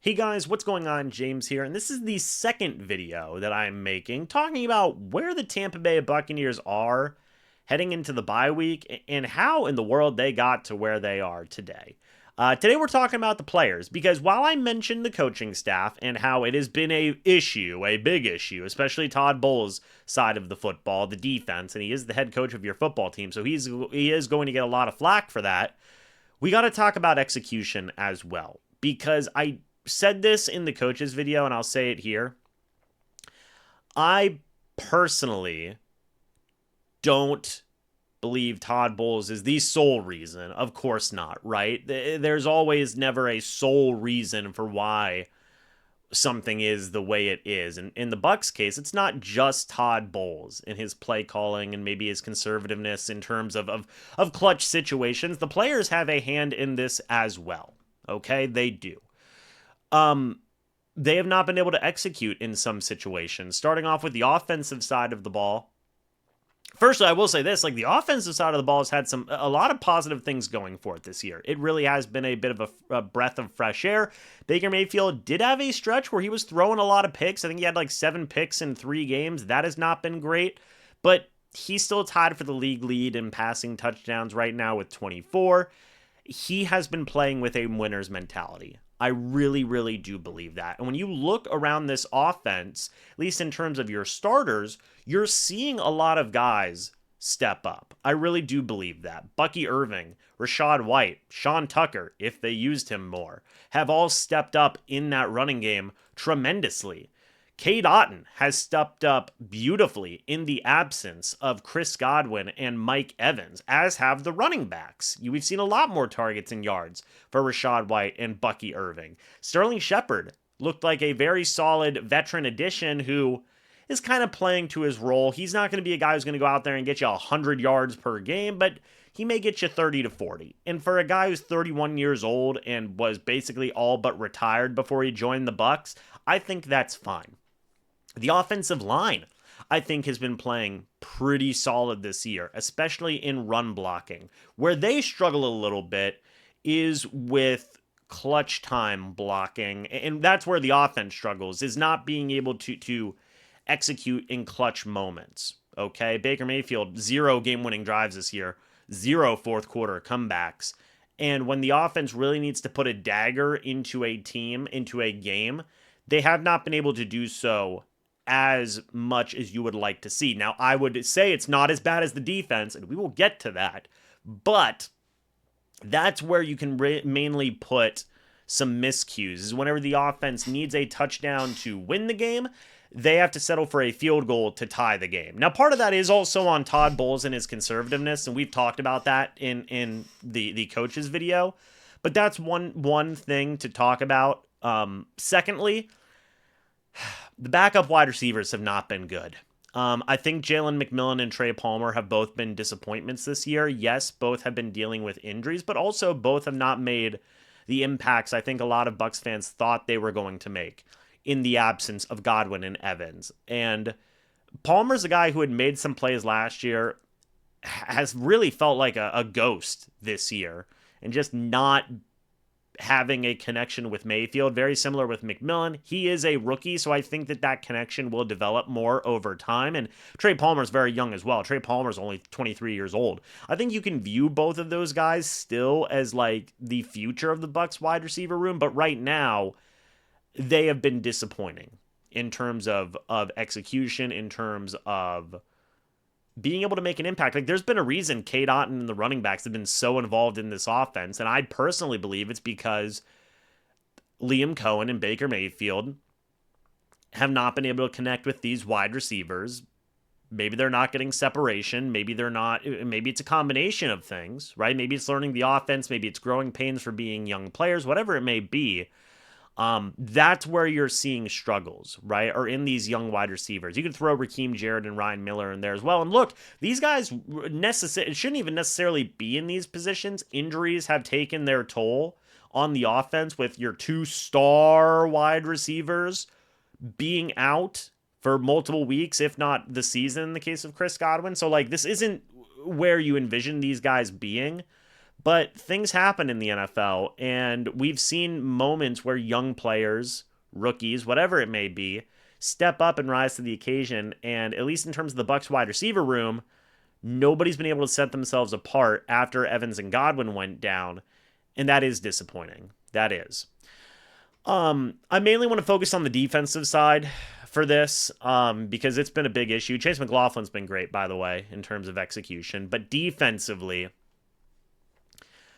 Hey guys, what's going on? James here, and this is the second video that I'm making talking about where the Tampa Bay Buccaneers are heading into the bye week and how in the world they got to where they are today. Today we're talking about the players because while I mentioned the coaching staff and how it has been a big issue, especially Todd Bowles' side of the football, the defense, and he is the head coach of your football team, so he is going to get a lot of flack for that. We got to talk about execution as well because I said this in the coaches video and I'll say it here. I personally don't believe Todd Bowles is the sole reason. Of course not, right? There's always never a sole reason for why something is the way it is. And in the Bucs case, it's not just Todd Bowles and his play calling and maybe his conservativeness in terms of clutch situations. The players have a hand in this as well. Okay, they do. They have not been able to execute in some situations. Starting off with the offensive side of the ball. Firstly, I will say this, like the offensive side of the ball has had a lot of positive things going for it this year. It really has been a bit of a breath of fresh air. Baker Mayfield did have a stretch where he was throwing a lot of picks. I think he had like 7 picks in 3 games. That has not been great, but he's still tied for the league lead in passing touchdowns right now with 24. He has been playing with a winner's mentality. I really, really do believe that. And when you look around this offense, at least in terms of your starters, you're seeing a lot of guys step up. I really do believe that. Bucky Irving, Rachaad White, Sean Tucker, if they used him more, have all stepped up in that running game tremendously. Cade Otton has stepped up beautifully in the absence of Chris Godwin and Mike Evans, as have the running backs. We've seen a lot more targets and yards for Rachaad White and Bucky Irving. Sterling Shepard looked like a very solid veteran addition who is kind of playing to his role. He's not going to be a guy who's going to go out there and get you 100 yards per game, but he may get you 30 to 40. And for a guy who's 31 years old and was basically all but retired before he joined the Bucs, I think that's fine. The offensive line, I think, has been playing pretty solid this year, especially in run blocking. Where they struggle a little bit is with clutch time blocking, and that's where the offense struggles, is not being able to execute in clutch moments. Okay, Baker Mayfield, 0 game-winning drives this year, 0 fourth quarter comebacks. And when the offense really needs to put a dagger into a team, into a game, they have not been able to do so as much as you would like to see. Now, I would say it's not as bad as the defense, and we will get to that, but that's where you can mainly put some miscues, is whenever the offense needs a touchdown to win the game, they have to settle for a field goal to tie the game. Now, part of that is also on Todd Bowles and his conservativeness, and we've talked about that in the coaches video, but that's one thing to talk about. Secondly, the backup wide receivers have not been good. I think Jalen McMillan and Trey Palmer have both been disappointments this year. Yes, both have been dealing with injuries, but also both have not made the impacts I think a lot of Bucs fans thought they were going to make in the absence of Godwin and Evans. And Palmer's a guy who had made some plays last year, has really felt like a ghost this year, and just not having a connection with Mayfield, very similar with McMillan. He is a rookie, so I think that connection will develop more over time. And Trey Palmer's very young as well. Trey Palmer's only 23 years old. I think you can view both of those guys still as like the future of the Bucs wide receiver room, but right now they have been disappointing in terms of execution, in terms of being able to make an impact. Like, there's been a reason Cade Otton and the running backs have been so involved in this offense, and I personally believe it's because Liam Cohen and Baker Mayfield have not been able to connect with these wide receivers. Maybe they're not getting separation. Maybe they're not. Maybe it's a combination of things, right? Maybe it's learning the offense. Maybe it's growing pains for being young players, whatever it may be. That's where you're seeing struggles, right? Or in these young wide receivers. You could throw Raheem Jarrett and Ryan Miller in there as well. And look, these guys shouldn't even necessarily be in these positions. Injuries have taken their toll on the offense with your 2 star wide receivers being out for multiple weeks, if not the season in the case of Chris Godwin. So, like, this isn't where you envision these guys being. But things happen in the NFL, and we've seen moments where young players, rookies, whatever it may be, step up and rise to the occasion. And at least in terms of the Bucs wide receiver room, nobody's been able to set themselves apart after Evans and Godwin went down, and that is disappointing. That is. I mainly want to focus on the defensive side for this because it's been a big issue. Chase McLaughlin's been great, by the way, in terms of execution, but defensively,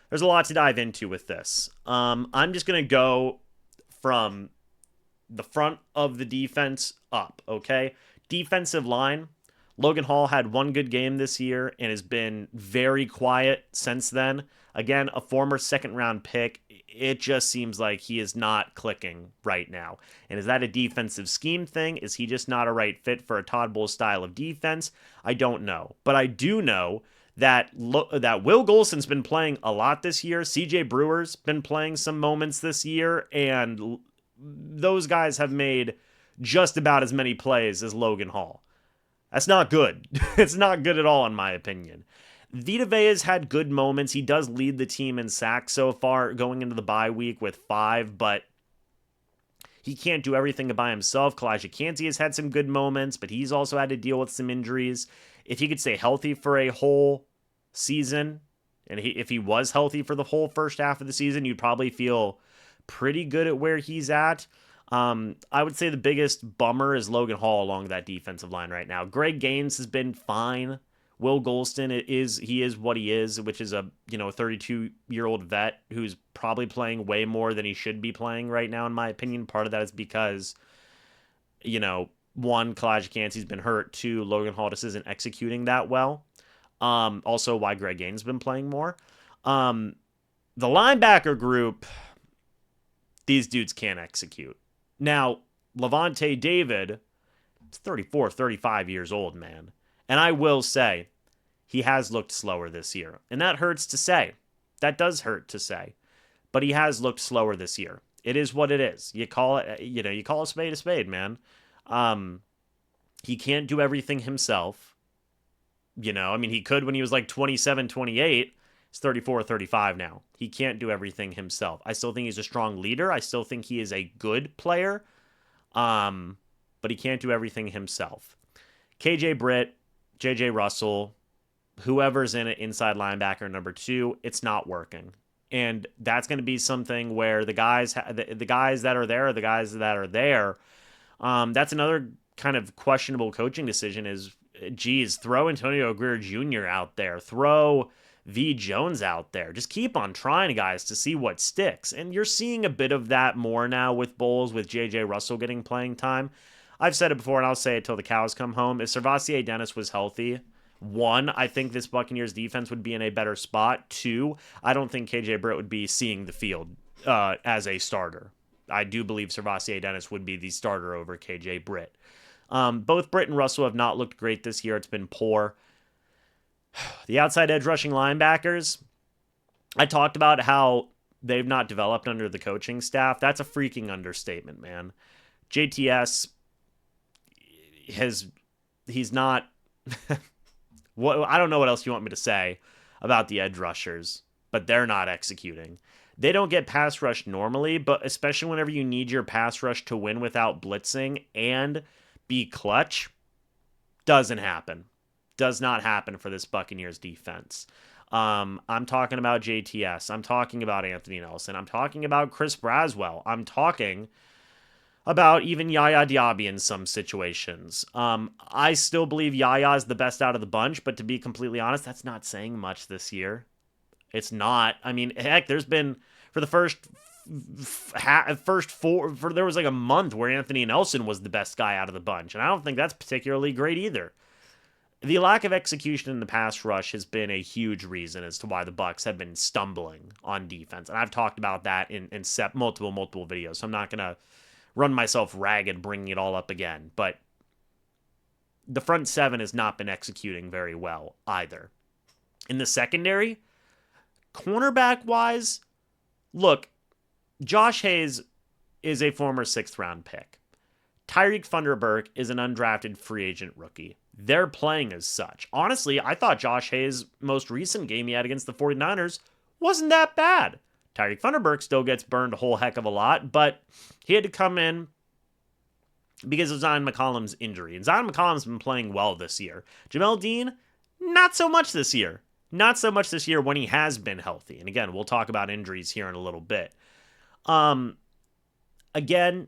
there's a lot to dive into with this. I'm just going to go from the front of the defense up, okay? Defensive line. Logan Hall had one good game this year and has been very quiet since then. Again, a former second-round pick. It just seems like he is not clicking right now. And is that a defensive scheme thing? Is he just not a right fit for a Todd Bowles style of defense? I don't know. But I do know that Will Golson's been playing a lot this year. CJ Brewer's been playing some moments this year. And those guys have made just about as many plays as Logan Hall. That's not good. It's not good at all, in my opinion. Vita Vea has had good moments. He does lead the team in sacks so far going into the bye week with 5, but he can't do everything by himself. Kalijah Kancey has had some good moments, but he's also had to deal with some injuries. If he could stay healthy for a whole season, and if he was healthy for the whole first half of the season, you'd probably feel pretty good at where he's at. I would say the biggest bummer is Logan Hall along that defensive line right now. Greg Gaines has been fine. Will Golston is what he is, which is a 32-year-old vet who's probably playing way more than he should be playing right now, in my opinion. Part of that is because, one, Kalijah Kancey's been hurt. 2, Logan Hall just isn't executing that well. Also, why Greg Gaines has been playing more. The linebacker group, these dudes can't execute. Now, Levante David, it's 34, 35 years old, man. And I will say, he has looked slower this year. And that hurts to say. That does hurt to say. But he has looked slower this year. It is what it is. You call it, you call a spade, man. He can't do everything himself. He could when he was like 27, 28. He's 34 or 35 now. He can't do everything himself. I still think he's a strong leader. I still think he is a good player. But he can't do everything himself. KJ Britt, JJ Russell, whoever's in it, inside linebacker number 2, it's not working. And that's going to be something where the guys that are there are the guys that are there. That's another kind of questionable coaching decision is, throw Antonio Greer Jr. out there. Throw V. Jones out there. Just keep on trying, guys, to see what sticks. And you're seeing a bit of that more now with Bowles, with JJ Russell getting playing time. I've said it before, and I'll say it till the cows come home. If Servassier Dennis was healthy, 1, I think this Buccaneers defense would be in a better spot. 2, I don't think KJ Britt would be seeing the field as a starter. I do believe Servassier Dennis would be the starter over KJ Britt. Both Britt and Russell have not looked great this year. It's been poor. The outside edge rushing linebackers, I talked about how they've not developed under the coaching staff. That's a freaking understatement, man. JTS he's not I don't know what else you want me to say about the edge rushers, but they're not executing. They don't get pass rushed normally, but especially whenever you need your pass rush to win without blitzing and be clutch, doesn't happen. Does not happen for this Buccaneers defense. I'm talking about JTS. I'm talking about Anthony Nelson. I'm talking about Chris Braswell. I'm talking about even Yaya Diaby in some situations. I still believe Yaya is the best out of the bunch, but to be completely honest, that's not saying much this year. It's not. Heck, there's been, for the first 4, there was like a month where Anthony Nelson was the best guy out of the bunch, and I don't think that's particularly great either. The lack of execution in the pass rush has been a huge reason as to why the Bucs have been stumbling on defense, and I've talked about that in multiple videos, so I'm not going to run myself ragged bringing it all up again, but the front 7 has not been executing very well either. In the secondary, cornerback-wise, look, Josh Hayes is a former 6th-round pick. Tyreek Thunderberg is an undrafted free agent rookie. They're playing as such. Honestly, I thought Josh Hayes' most recent game he had against the 49ers wasn't that bad. Tyreek Thunderberg still gets burned a whole heck of a lot, but he had to come in because of Zion McCollum's injury. And Zion McCollum's been playing well this year. Jamel Dean, not so much this year. Not so much this year when he has been healthy. And again, we'll talk about injuries here in a little bit. Again,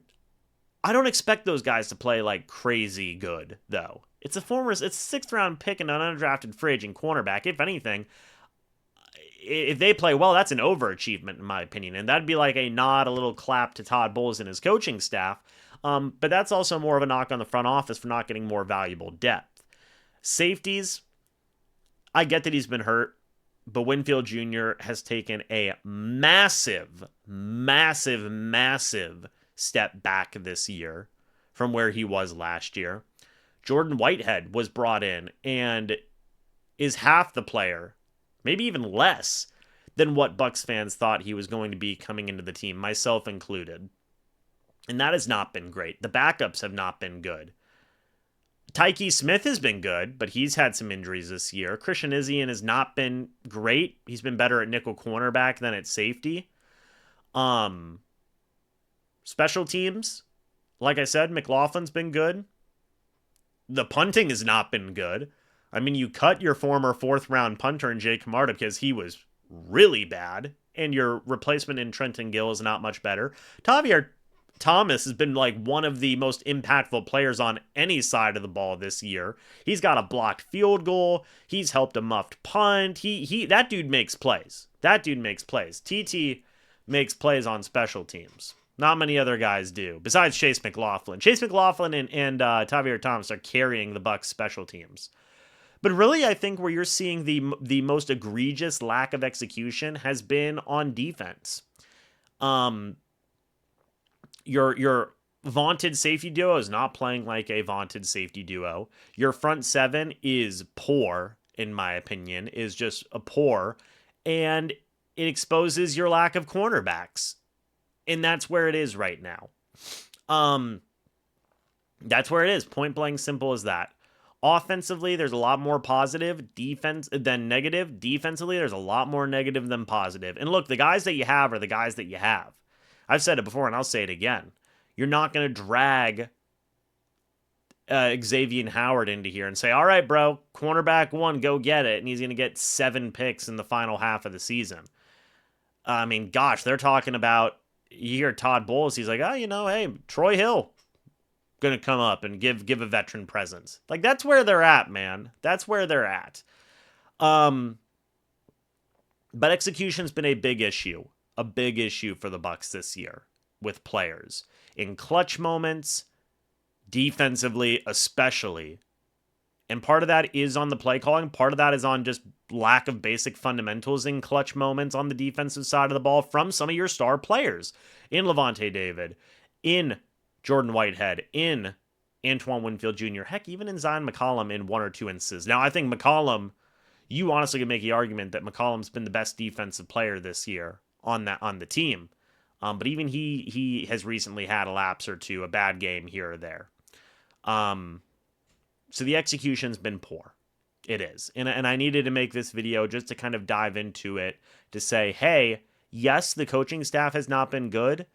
I don't expect those guys to play like crazy good, though. It's a 6th round pick and an undrafted free agent cornerback. If anything, if they play well, that's an overachievement in my opinion. And that'd be like a nod, a little clap to Todd Bowles and his coaching staff. But that's also more of a knock on the front office for not getting more valuable depth. Safeties, I get that he's been hurt, but Winfield Jr. has taken a massive step back this year from where he was last year. Jordan Whitehead was brought in and is half the player, maybe even less, than what Bucs fans thought he was going to be coming into the team, myself included. And that has not been great. The backups have not been good. Tyke Smith has been good, but he's had some injuries this year. Christian Izien has not been great. He's been better at nickel cornerback than at safety. Special teams, like I said, McLaughlin's been good. The punting has not been good. I mean, you cut your former 4th-round punter in Jake Camarda because he was really bad, and your replacement in Trenton Gill is not much better. Tavier Thomas has been like one of the most impactful players on any side of the ball this year. He's got a blocked field goal. He's helped a muffed punt. That dude makes plays. TT makes plays on special teams. Not many other guys do, besides Chase McLaughlin. Chase McLaughlin and Tavier Thomas are carrying the Bucs special teams. But really, I think where you're seeing the most egregious lack of execution has been on defense. Your vaunted safety duo is not playing like a vaunted safety duo. Your front 7 is poor, in my opinion, is just a poor, and it exposes your lack of cornerbacks. And that's where it is right now. That's where it is. Point blank, simple as that. Offensively, there's a lot more positive than negative. Defensively, there's a lot more negative than positive. And look, the guys that you have are the guys that you have. I've said it before, and I'll say it again. You're not going to drag Xavier Howard into here and say, all right, bro, cornerback 1, go get it. And he's going to get 7 picks in the final half of the season. I mean, gosh, they're talking about, you hear Todd Bowles, he's like, hey, Troy Hill going to come up and give a veteran presence. Like, that's where they're at, man. That's where they're at. But execution's been a big issue for the Bucs this year with players. In clutch moments, defensively especially. And part of that is on the play calling. Part of that is on just lack of basic fundamentals in clutch moments on the defensive side of the ball from some of your star players. In Levante David, in Jordan Whitehead, in Antoine Winfield Jr., heck, even in Zion McCollum in 1 or 2 instances. Now, I think McCollum, you honestly could make the argument that McCollum's been the best defensive player this year on the team. But even he has recently had a lapse or two, a bad game here or there. So the execution's been poor. It is. And I needed to make this video just to kind of dive into it to say, hey, yes, the coaching staff has not been good.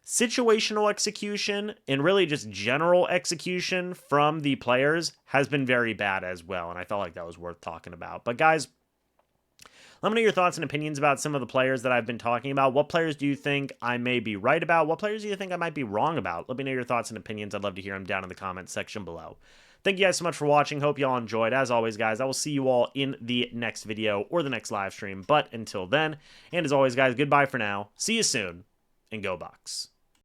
Situational execution and really just general execution from the players has been very bad as well. And I felt like that was worth talking about. But guys, let me know your thoughts and opinions about some of the players that I've been talking about. What players do you think I may be right about? What players do you think I might be wrong about? Let me know your thoughts and opinions. I'd love to hear them down in the comments section below. Thank you guys so much for watching. Hope you all enjoyed. As always, guys, I will see you all in the next video or the next live stream. But until then, and as always, guys, goodbye for now. See you soon, and go Bucs.